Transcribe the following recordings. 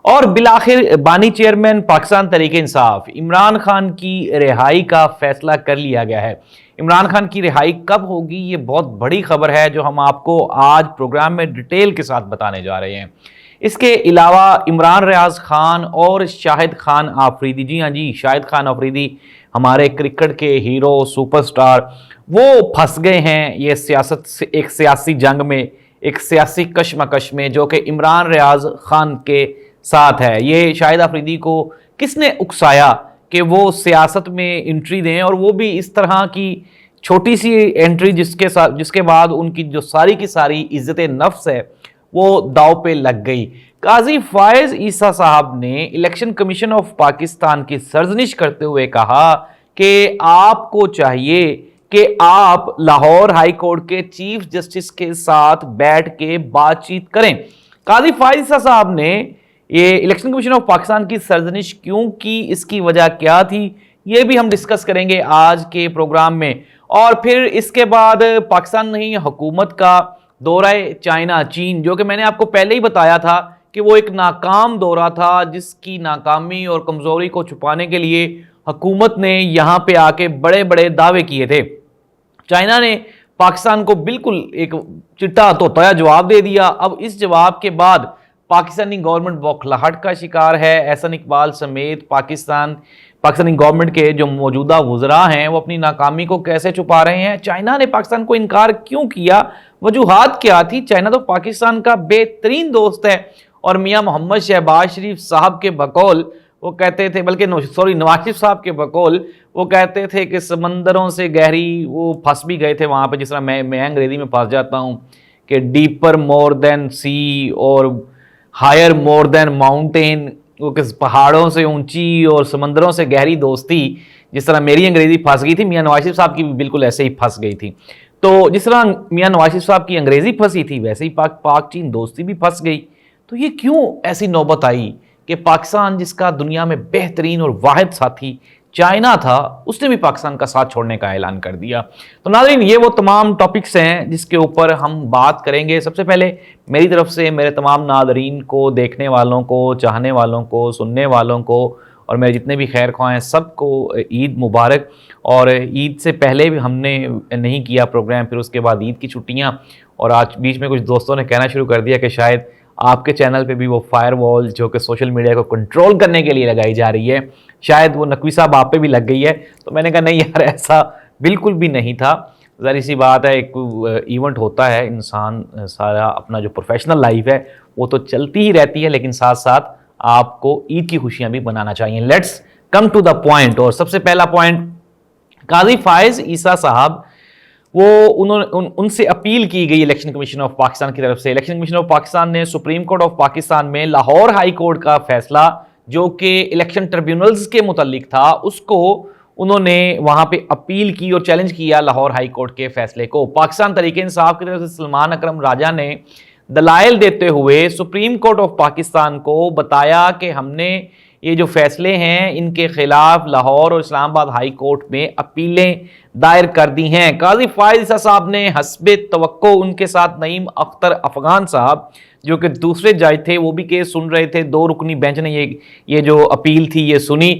اور بالآخر بانی چیئرمین پاکستان تحریک انصاف عمران خان کی رہائی کا فیصلہ کر لیا گیا ہے۔ عمران خان کی رہائی کب ہوگی، یہ بہت بڑی خبر ہے جو ہم آپ کو آج پروگرام میں ڈیٹیل کے ساتھ بتانے جا رہے ہیں۔ اس کے علاوہ عمران ریاض خان اور شاہد خان آفریدی، جی شاہد خان آفریدی ہمارے کرکٹ کے ہیرو سپر سٹار، وہ پھنس گئے ہیں یہ ایک سیاسی جنگ میں، ایک سیاسی کشمکش میں جو کہ عمران ریاض خان کے ساتھ ہے۔ یہ شاہد آفریدی کو کس نے اکسایا کہ وہ سیاست میں انٹری دیں، اور وہ بھی اس طرح کی چھوٹی سی انٹری جس کے بعد ان کی جو ساری کی ساری عزت نفس ہے وہ داؤ پہ لگ گئی۔ قاضی فائز عیسیٰ صاحب نے الیکشن کمیشن آف پاکستان کی سرزنش کرتے ہوئے کہا کہ آپ کو چاہیے کہ آپ لاہور ہائی کورٹ کے چیف جسٹس کے ساتھ بیٹھ کے بات چیت کریں۔ قاضی فائز عیسیٰ صاحب نے یہ الیکشن کمیشن آف پاکستان کی سرزنش کیوں کی، اس کی وجہ کیا تھی، یہ بھی ہم ڈسکس کریں گے آج کے پروگرام میں۔ اور پھر اس کے بعد پاکستان نہیں حکومت کا دورہ چائنا چین، جو کہ میں نے آپ کو پہلے ہی بتایا تھا کہ وہ ایک ناکام دورہ تھا، جس کی ناکامی اور کمزوری کو چھپانے کے لیے حکومت نے یہاں پہ آ کے بڑے بڑے دعوے کیے تھے۔ چائنا نے پاکستان کو بالکل ایک چٹا توتیا جواب دے دیا۔ اب اس جواب کے بعد پاکستانی گورنمنٹ بوکھلاہٹ کا شکار ہے۔ احسن اقبال سمیت پاکستانی گورنمنٹ کے جو موجودہ وزراء ہیں وہ اپنی ناکامی کو کیسے چھپا رہے ہیں، چائنا نے پاکستان کو انکار کیوں کیا، وجوہات کیا تھی۔ چائنا تو پاکستان کا بہترین دوست ہے، اور میاں محمد شہباز شریف صاحب کے بقول وہ کہتے تھے، نواز شریف صاحب کے بقول وہ کہتے تھے کہ سمندروں سے گہری وہ پھنس بھی گئے تھے وہاں پہ، جس طرح میں انگریزی میں پھنس جاتا ہوں کہ ڈیپر مور دین سی اور ہائر مور دین ماؤنٹین، وہ کس پہاڑوں سے اونچی اور سمندروں سے گہری دوستی، جس طرح میری انگریزی پھنس گئی تھی، میاں نواز شریف صاحب کی بھی بالکل ایسے ہی پھنس گئی تھی۔ تو جس طرح میاں نواز شریف صاحب کی انگریزی پھنسی تھی، ویسے ہی پاک چین دوستی بھی پھنس گئی۔ تو یہ کیوں ایسی نوبت آئی کہ پاکستان، جس کا دنیا میں بہترین اور واحد ساتھی چائنا تھا، اس نے بھی پاکستان کا ساتھ چھوڑنے کا اعلان کر دیا۔ تو ناظرین، یہ وہ تمام ٹاپکس ہیں جس کے اوپر ہم بات کریں گے۔ سب سے پہلے میری طرف سے میرے تمام ناظرین کو، دیکھنے والوں کو، چاہنے والوں کو، سننے والوں کو، اور میرے جتنے بھی خیر خواہ ہیں سب کو عید مبارک۔ اور عید سے پہلے بھی ہم نے نہیں کیا پروگرام، پھر اس کے بعد عید کی چھٹیاں، اور آج بیچ میں کچھ دوستوں نے کہنا شروع کر دیا کہ شاید آپ کے چینل پہ بھی وہ فائر وال جو کہ سوشل میڈیا کو کنٹرول کرنے کے لیے لگائی جا رہی ہے، شاید وہ نقوی صاحب آپ پہ بھی لگ گئی ہے۔ تو میں نے کہا نہیں یار، ایسا بالکل بھی نہیں تھا۔ ظاہر سی بات ہے، ایک ایونٹ ہوتا ہے، انسان سارا اپنا جو پروفیشنل لائف ہے وہ تو چلتی ہی رہتی ہے، لیکن ساتھ ساتھ آپ کو عید کی خوشیاں بھی منانا چاہیے۔ Let's come to the point. اور سب سے پہلا پوائنٹ، قاضی فائز عیسیٰ صاحب، ان سے اپیل کی گئی الیکشن کمیشن آف پاکستان کی طرف سے۔ الیکشن کمیشن آف پاکستان نے سپریم کورٹ آف پاکستان میں لاہور ہائی کورٹ کا فیصلہ جو کہ الیکشن ٹریبیونلز کے متعلق تھا، اس کو انہوں نے وہاں پہ اپیل کی اور چیلنج کیا لاہور ہائی کورٹ کے فیصلے کو۔ پاکستان تحریک انصاف کی طرف سے سلمان اکرم راجہ نے دلائل دیتے ہوئے سپریم کورٹ آف پاکستان کو بتایا کہ ہم نے یہ جو فیصلے ہیں ان کے خلاف لاہور اور اسلام آباد ہائی کورٹ میں اپیلیں دائر کر دی ہیں۔ قاضی فائز عیسیٰ صاحب نے حسب توقع ان کے ساتھ نعیم اختر افغان صاحب جو کہ دوسرے جج تھے، وہ بھی کیس سن رہے تھے، 2 رکنی بینچ نے یہ جو اپیل تھی یہ سنی۔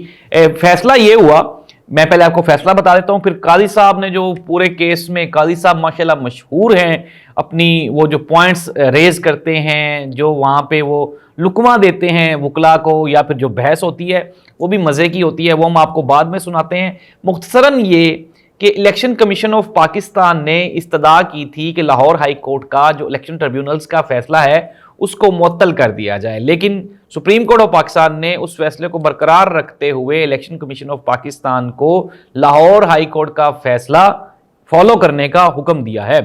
فیصلہ یہ ہوا، میں پہلے آپ کو فیصلہ بتا دیتا ہوں، پھر قاضی صاحب نے جو پورے کیس میں، قاضی صاحب ماشاءاللہ مشہور ہیں اپنی وہ جو پوائنٹس ریز کرتے ہیں، جو وہاں پہ وہ لکمہ دیتے ہیں وکلا کو، یا پھر جو بحث ہوتی ہے وہ بھی مزے کی ہوتی ہے، وہ ہم آپ کو بعد میں سناتے ہیں۔ مختصراً یہ کہ الیکشن کمیشن آف پاکستان نے استدعا کی تھی کہ لاہور ہائی کورٹ کا جو الیکشن ٹریبیونلز کا فیصلہ ہے اس کو معطل کر دیا جائے، لیکن سپریم کورٹ آف پاکستان نے اس فیصلے کو برقرار رکھتے ہوئے الیکشن کمیشن آف پاکستان کو لاہور ہائی کورٹ کا فیصلہ فالو کرنے کا حکم دیا ہے۔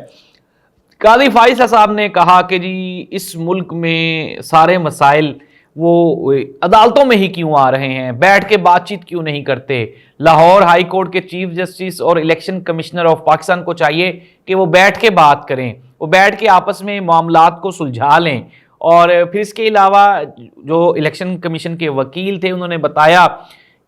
قاضی فائز صاحب نے کہا کہ جی اس ملک میں سارے مسائل وہ عدالتوں میں ہی کیوں آ رہے ہیں، بیٹھ کے بات چیت کیوں نہیں کرتے؟ لاہور ہائی کورٹ کے چیف جسٹس اور الیکشن کمشنر آف پاکستان کو چاہیے کہ وہ بیٹھ کے بات کریں، وہ بیٹھ کے آپس میں معاملات کو سلجھا لیں۔ اور پھر اس کے علاوہ جو الیکشن کمیشن کے وکیل تھے انہوں نے بتایا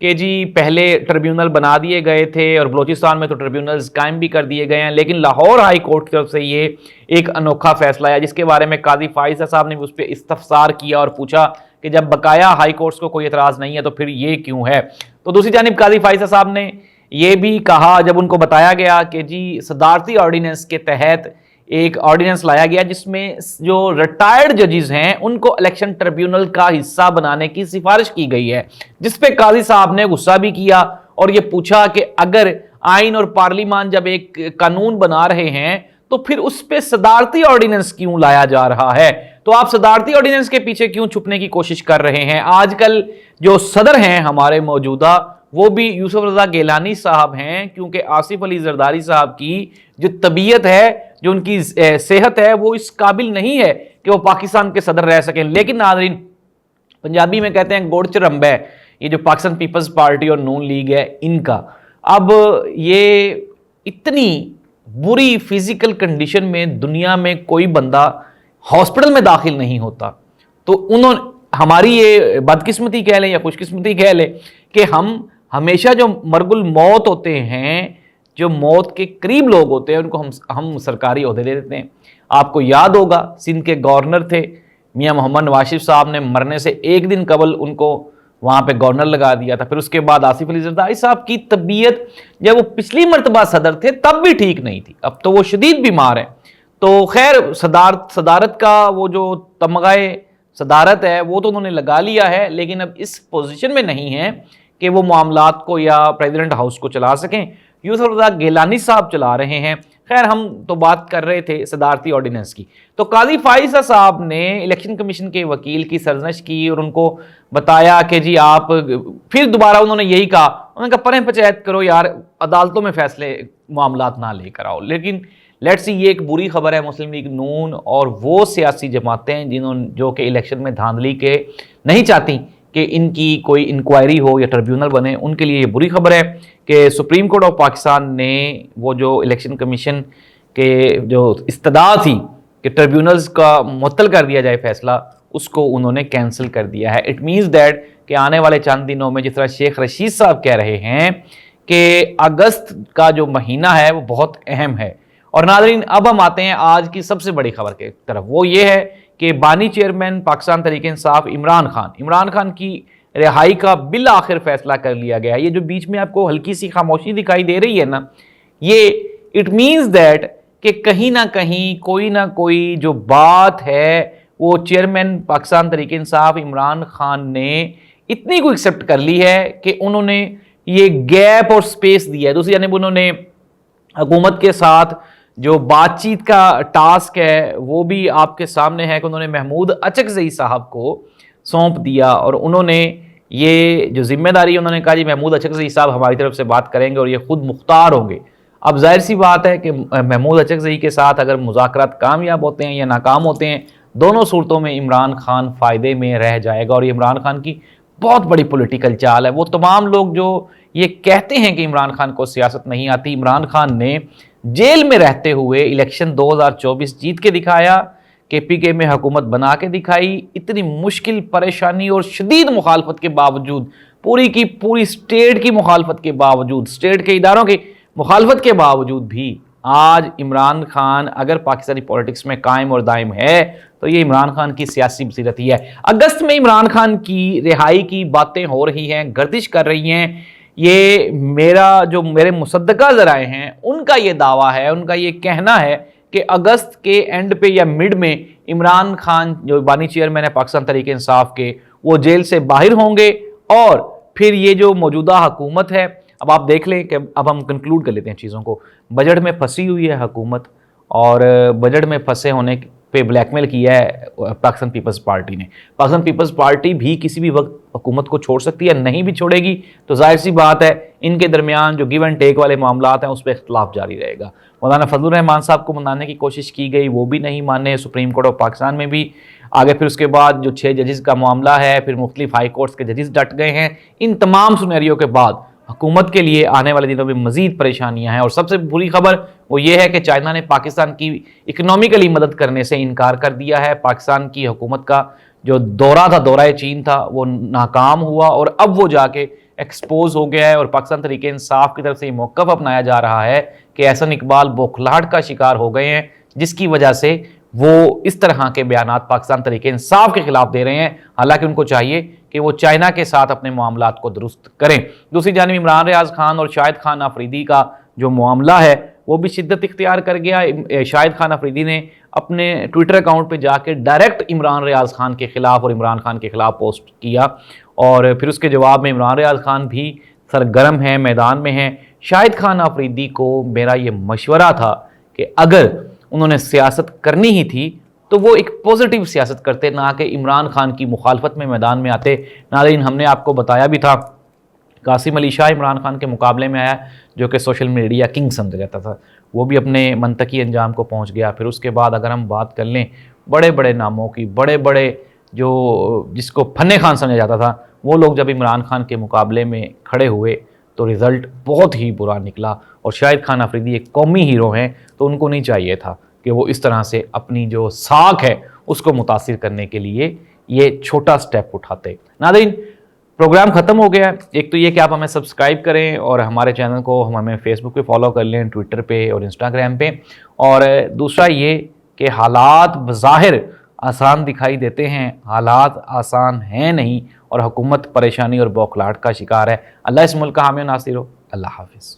کہ جی پہلے ٹریبیونل بنا دیے گئے تھے اور بلوچستان میں تو ٹریبیونلز قائم بھی کر دیے گئے ہیں، لیکن لاہور ہائی کورٹ کی طرف سے یہ ایک انوکھا فیصلہ ہے جس کے بارے میں قاضی فائز صاحب نے بھی اس پہ استفسار کیا اور پوچھا کہ جب بقایا ہائی کورٹس کو کوئی اعتراض نہیں ہے تو پھر یہ کیوں ہے. تو دوسری جانب قاضی فائزہ صاحب نے یہ بھی کہا جب ان کو بتایا گیا کہ جی صدارتی آرڈیننس کے تحت ایک آرڈیننس لایا گیا جس میں جو ریٹائرڈ ججز ہیں ان کو الیکشن ٹریبیونل کا حصہ بنانے کی سفارش کی گئی ہے, جس پہ قاضی صاحب نے غصہ بھی کیا اور یہ پوچھا کہ اگر آئین اور پارلیمان جب ایک قانون بنا رہے ہیں تو پھر اس پہ صدارتی آرڈیننس کیوں لایا جا رہا ہے, تو آپ صدارتی آرڈیننس کے پیچھے کیوں چھپنے کی کوشش کر رہے ہیں. آج کل جو صدر ہیں ہمارے موجودہ وہ بھی یوسف رضا گیلانی صاحب ہیں, کیونکہ آصف علی زرداری صاحب کی جو طبیعت ہے, جو ان کی صحت ہے, وہ اس قابل نہیں ہے کہ وہ پاکستان کے صدر رہ سکیں. لیکن ناظرین, پنجابی میں کہتے ہیں گوڑ چرمب ہے یہ جو پاکستان پیپلز پارٹی اور نون لیگ ہے ان کا. اب یہ اتنی بری فزیکل کنڈیشن میں دنیا میں کوئی بندہ ہاسپٹل میں داخل نہیں ہوتا, تو انہوں ہماری یہ بدقسمتی کہہ لیں یا خوش قسمتی کہہ لیں کہ ہم ہمیشہ جو مرگ الموت ہوتے ہیں, جو موت کے قریب لوگ ہوتے ہیں, ان کو ہم سرکاری عہدے دے دیتے ہیں. آپ کو یاد ہوگا سندھ کے گورنر تھے میاں محمد نواز شریف صاحب نے مرنے سے ایک دن قبل ان کو وہاں پہ گورنر لگا دیا تھا. پھر اس کے بعد آصف علی زرداری صاحب کی طبیعت جب وہ پچھلی مرتبہ صدر تھے تب بھی ٹھیک نہیں تھی, اب تو وہ شدید بیمار ہیں. تو خیر صدارت کا وہ جو تمغہ صدارت ہے وہ تو انہوں نے لگا لیا ہے, لیکن اب اس پوزیشن میں نہیں ہے کہ وہ معاملات کو یا پریزیڈنٹ ہاؤس کو چلا سکیں. یوسف رضا گیلانی صاحب چلا رہے ہیں. خیر ہم تو بات کر رہے تھے صدارتی آرڈیننس کی, تو قاضی فائزہ صاحب نے الیکشن کمیشن کے وکیل کی سرزنش کی اور ان کو بتایا کہ جی آپ, پھر دوبارہ انہوں نے یہی کہا, انہوں نے کہا پریں پنچایت کرو یار, عدالتوں میں فیصلے معاملات نہ لے کر آؤ. لیکن لیٹس سی, یہ ایک بری خبر ہے مسلم لیگ نون اور وہ سیاسی جماعتیں جو کہ الیکشن میں دھاندلی کے نہیں چاہتی کہ ان کی کوئی انکوائری ہو یا ٹریبیونل بنے, ان کے لیے یہ بری خبر ہے کہ سپریم کورٹ آف پاکستان نے وہ جو الیکشن کمیشن کے جو استدعا تھی کہ ٹریبیونلز کا معطل کر دیا جائے فیصلہ, اس کو انہوں نے کینسل کر دیا ہے. اٹ مینز دیٹ کہ آنے والے چند دنوں میں جس طرح شیخ رشید صاحب کہہ رہے ہیں کہ اگست کا جو مہینہ ہے وہ بہت اہم ہے. اور ناظرین اب ہم آتے ہیں آج کی سب سے بڑی خبر کی طرف, وہ یہ ہے کہ بانی چیئرمین پاکستان تحریک انصاف عمران خان کی رہائی کا بالآخر فیصلہ کر لیا گیا. یہ جو بیچ میں آپ کو ہلکی سی خاموشی دکھائی دے رہی ہے نا, یہ اٹ مینز دیٹ کہ کہیں نہ کوئی جو بات ہے وہ چیئرمین پاکستان تحریک انصاف عمران خان نے اتنی کو ایکسیپٹ کر لی ہے کہ انہوں نے یہ گیپ اور سپیس دیا ہے. دوسری جانب انہوں نے حکومت کے ساتھ جو بات چیت کا ٹاسک ہے وہ بھی آپ کے سامنے ہے کہ انہوں نے محمود اچکزئی صاحب کو سونپ دیا, اور انہوں نے یہ جو ذمہ داری انہوں نے کہا جی محمود اچکزئی صاحب ہماری طرف سے بات کریں گے اور یہ خود مختار ہوں گے. اب ظاہر سی بات ہے کہ محمود اچکزئی کے ساتھ اگر مذاکرات کامیاب ہوتے ہیں یا ناکام ہوتے ہیں, دونوں صورتوں میں عمران خان فائدے میں رہ جائے گا. اور یہ عمران خان کی بہت بڑی پولیٹیکل چال ہے. وہ تمام لوگ جو یہ کہتے ہیں کہ عمران خان کو سیاست نہیں آتی, عمران خان نے جیل میں رہتے ہوئے الیکشن 2024 جیت کے دکھایا, کے پی کے میں حکومت بنا کے دکھائی, اتنی مشکل پریشانی اور شدید مخالفت کے باوجود, پوری کی پوری اسٹیٹ کی مخالفت کے باوجود, اسٹیٹ کے اداروں کی مخالفت کے باوجود بھی آج عمران خان اگر پاکستانی پولیٹکس میں قائم اور دائم ہے تو یہ عمران خان کی سیاسی بصیرت ہی ہے. اگست میں عمران خان کی رہائی کی باتیں ہو رہی ہیں, گردش کر رہی ہیں. یہ میرے مصدقہ ذرائع ہیں ان کا یہ دعویٰ ہے, ان کا یہ کہنا ہے کہ اگست کے اینڈ پہ یا مڈ میں عمران خان جو بانی چیئرمین ہے پاکستان تحریک انصاف کے, وہ جیل سے باہر ہوں گے, اور پھر یہ جو موجودہ حکومت ہے, اب آپ دیکھ لیں کہ اب ہم کنکلوڈ کر لیتے ہیں چیزوں کو. بجٹ میں پھنسی ہوئی ہے حکومت, اور بجٹ میں پھنسے ہونے پہ بلیک میل کیا ہے پاکستان پیپلز پارٹی نے. پاکستان پیپلز پارٹی بھی کسی بھی وقت حکومت کو چھوڑ سکتی ہے, نہیں بھی چھوڑے گی تو ظاہر سی بات ہے ان کے درمیان جو گیو اینڈ ٹیک والے معاملات ہیں اس پہ اختلاف جاری رہے گا. مولانا فضل الرحمان صاحب کو منانے کی کوشش کی گئی, وہ بھی نہیں مانے. سپریم کورٹ آف پاکستان میں بھی آگے, پھر اس کے بعد جو 6 ججز کا معاملہ ہے, پھر مختلف ہائی کورٹس کے ججز ڈٹ گئے ہیں. ان تمام سینیریو کے بعد حکومت کے لیے آنے والے دنوں میں مزید پریشانیاں ہیں. اور سب سے بری خبر وہ یہ ہے کہ چائنا نے پاکستان کی اکنامیکلی مدد کرنے سے انکار کر دیا ہے. پاکستان کی حکومت کا جو دورہ تھا, دورہ چین تھا, وہ ناکام ہوا, اور اب وہ جا کے ایکسپوز ہو گیا ہے. اور پاکستان تحریک انصاف کی طرف سے یہ موقف اپنایا جا رہا ہے کہ احسن اقبال بوکھلاہٹ کا شکار ہو گئے ہیں, جس کی وجہ سے وہ اس طرح کے بیانات پاکستان تحریک انصاف کے خلاف دے رہے ہیں، حالانکہ ان کو چاہیے کہ وہ چائنا کے ساتھ اپنے معاملات کو درست کریں۔ دوسری جانب عمران ریاض خان اور شاہد خان آفریدی کا جو معاملہ ہے وہ بھی شدت اختیار کر گیا۔ شاہد خان آفریدی نے اپنے ٹویٹر اکاؤنٹ پہ جا کے ڈائریکٹ عمران ریاض خان کے خلاف اور عمران خان کے خلاف پوسٹ کیا، اور پھر اس کے جواب میں عمران ریاض خان بھی سرگرم ہیں، میدان میں ہیں۔ شاہد خان آفریدی کو میرا یہ مشورہ تھا کہ اگر انہوں نے سیاست کرنی ہی تھی تو وہ ایک پوزیٹیو سیاست کرتے، نہ کہ عمران خان کی مخالفت میں میدان میں آتے۔ ناظرین، ہم نے آپ کو بتایا بھی تھا قاسم علی شاہ عمران خان کے مقابلے میں آیا، جو کہ سوشل میڈیا کنگ سمجھا جاتا تھا، وہ بھی اپنے منطقی انجام کو پہنچ گیا۔ پھر اس کے بعد اگر ہم بات کر لیں بڑے بڑے ناموں کی، بڑے بڑے جو جس کو فن خان سمجھا جاتا تھا، وہ لوگ جب عمران خان کے مقابلے میں کھڑے ہوئے تو رزلٹ بہت ہی برا نکلا۔ اور شاہد خان آفریدی ایک قومی ہیرو ہیں، تو ان کو نہیں چاہیے تھا کہ وہ اس طرح سے اپنی جو ساکھ ہے اس کو متاثر کرنے کے لیے یہ چھوٹا سٹیپ اٹھاتے۔ ناظرین، پروگرام ختم ہو گیا ہے۔ ایک تو یہ کہ آپ ہمیں سبسکرائب کریں اور ہمارے چینل کو ہمیں فیس بک پہ فالو کر لیں، ٹویٹر پہ اور انسٹاگرام پہ، اور دوسرا یہ کہ حالات بظاہر آسان دکھائی دیتے ہیں، حالات آسان ہیں نہیں، اور حکومت پریشانی اور بوکھلاہٹ کا شکار ہے۔ اللہ اس ملک کا حامی و ناصر ہو۔ اللہ حافظ۔